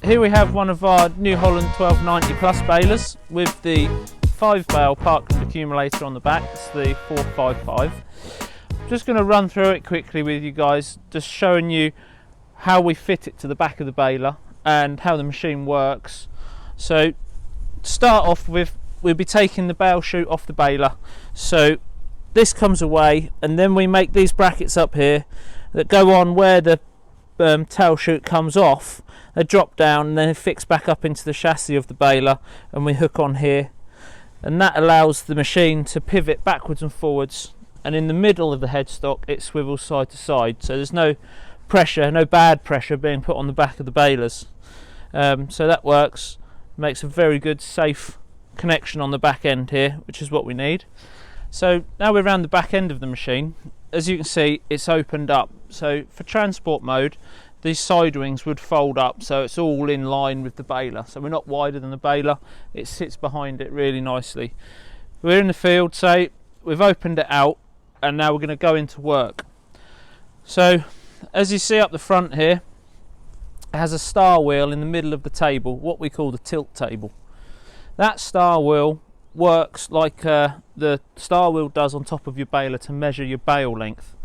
Here we have one of our New Holland 1290 Plus balers with the 5 bale Parkland accumulator on the back. It's the 455. Just going to run through it quickly with you guys, just showing you how we fit it to the back of the baler and how the machine works. So to start off with, we'll be taking the bale chute off the baler. So this comes away, and then we make these brackets up here that go on where the tail chute comes off. They drop down and then fix back up into the chassis of the baler, and we hook on here, and that allows the machine to pivot backwards and forwards, and in the middle of the headstock it swivels side to side, so there's no pressure, no bad pressure being put on the back of the balers. So that works, makes a very good safe connection on the back end here, which is what we need. So now we're around the back end of the machine. As you can see, it's opened up, so for transport mode these side wings would fold up so it's all in line with the baler, so we're not wider than the baler, it sits behind it really nicely. We're in the field, so we've opened it out, and now we're going to go into work. So as you see up the front here, it has a star wheel in the middle of the table, what we call the tilt table. That star wheel works like the star wheel does on top of your baler to measure your bale length.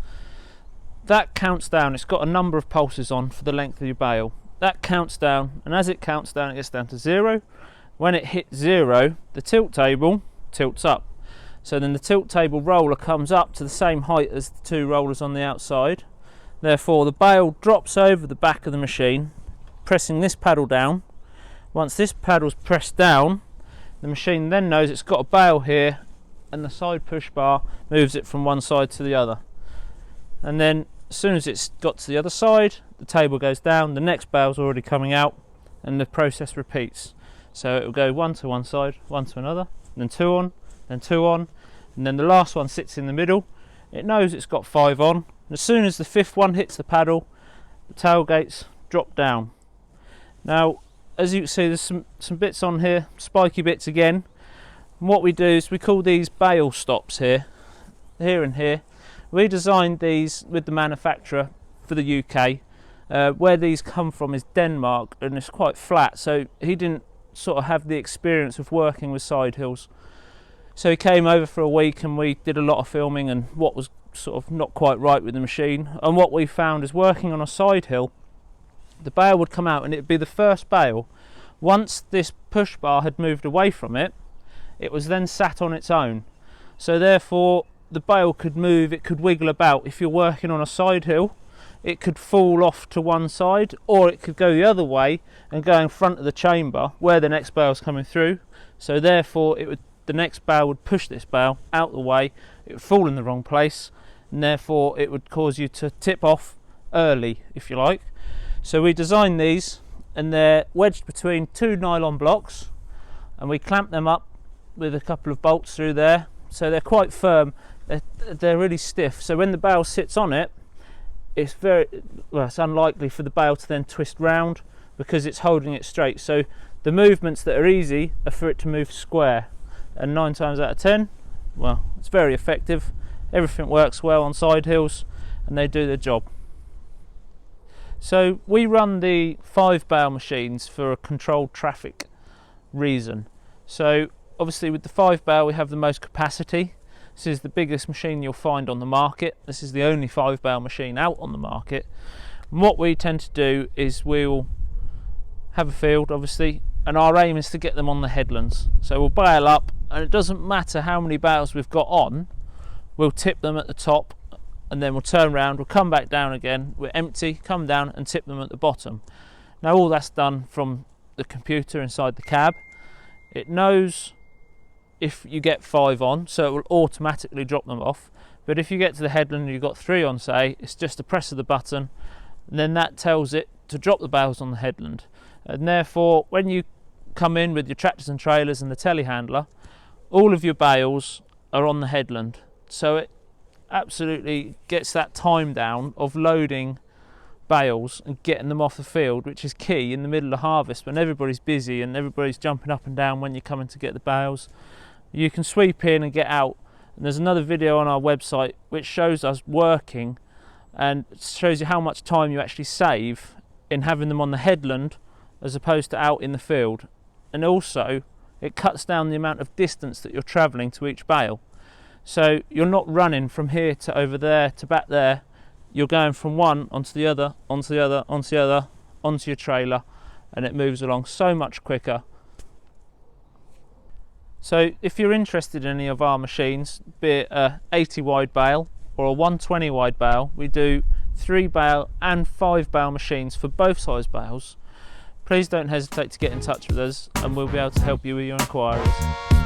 That counts down, it's got a number of pulses on for the length of your bale. That counts down, and as it counts down, it gets down to 0. When it hits 0, the tilt table tilts up. So then the tilt table roller comes up to the same height as the 2 rollers on the outside. Therefore the bale drops over the back of the machine, pressing this paddle down. Once this paddle's pressed down, the machine then knows it's got a bale here, and the side push bar moves it from one side to the other. And then as soon as it's got to the other side, the table goes down, the next bale's already coming out, and the process repeats. So it will go 1 to one side, 1 to another, then 2 on, then 2 on, and then the last one sits in the middle. It knows it's got 5 on, and as soon as the 5th one hits the paddle, the tailgates drop down. Now as you can see, there's some bits on here, spiky bits again, and what we do is we call these bale stops here and here. We designed these with the manufacturer for the UK. Where these come from is Denmark, and it's quite flat, so he didn't sort of have the experience of working with side hills. So he came over for a week and we did a lot of filming and what was sort of not quite right with the machine. And what we found is working on a side hill, the bale would come out and it would be the first bale. Once this push bar had moved away from it, it was then sat on its own. So therefore the bale could move, it could wiggle about. If you're working on a side hill, it could fall off to one side, or it could go the other way and go in front of the chamber where the next bale's coming through. So therefore the next bale would push this bale out the way, it would fall in the wrong place, and therefore it would cause you to tip off early, if you like. So we designed these, and they're wedged between 2 nylon blocks, and we clamp them up with a couple of bolts through there, so they're quite firm. They're really stiff, so when the bale sits on it, it's unlikely for the bale to then twist round because it's holding it straight. So the movements that are easy are for it to move square, and 9 times out of 10, well, it's very effective. Everything works well on side hills and they do their job. So we run the 5 bale machines for a controlled traffic reason. So obviously with the 5 bale we have the most capacity. This is the biggest machine you'll find on the market. This is the only 5 bale machine out on the market. And what we tend to do is we'll have a field, obviously, and our aim is to get them on the headlands. So we'll bale up, and it doesn't matter how many bales we've got on, we'll tip them at the top, and then we'll turn around, we'll come back down again, we're empty, come down and tip them at the bottom. Now all that's done from the computer inside the cab. It knows if you get 5 on, so it will automatically drop them off. But if you get to the headland and you've got 3 on, say, it's just a press of the button, and then that tells it to drop the bales on the headland. And therefore, when you come in with your tractors and trailers and the telehandler, all of your bales are on the headland. So it absolutely gets that time down of loading bales and getting them off the field, which is key in the middle of harvest when everybody's busy and everybody's jumping up and down when you're coming to get the bales. You can sweep in and get out, and there's another video on our website which shows us working and it shows you how much time you actually save in having them on the headland as opposed to out in the field. And also it cuts down the amount of distance that you're travelling to each bale. So you're not running from here to over there to back there. You're going from one onto the other, onto the other, onto the other, onto your trailer, and it moves along so much quicker. So if you're interested in any of our machines, be it a 80 wide bale or a 120 wide bale, we do 3 bale and 5 bale machines for both size bales. Please don't hesitate to get in touch with us and we'll be able to help you with your inquiries.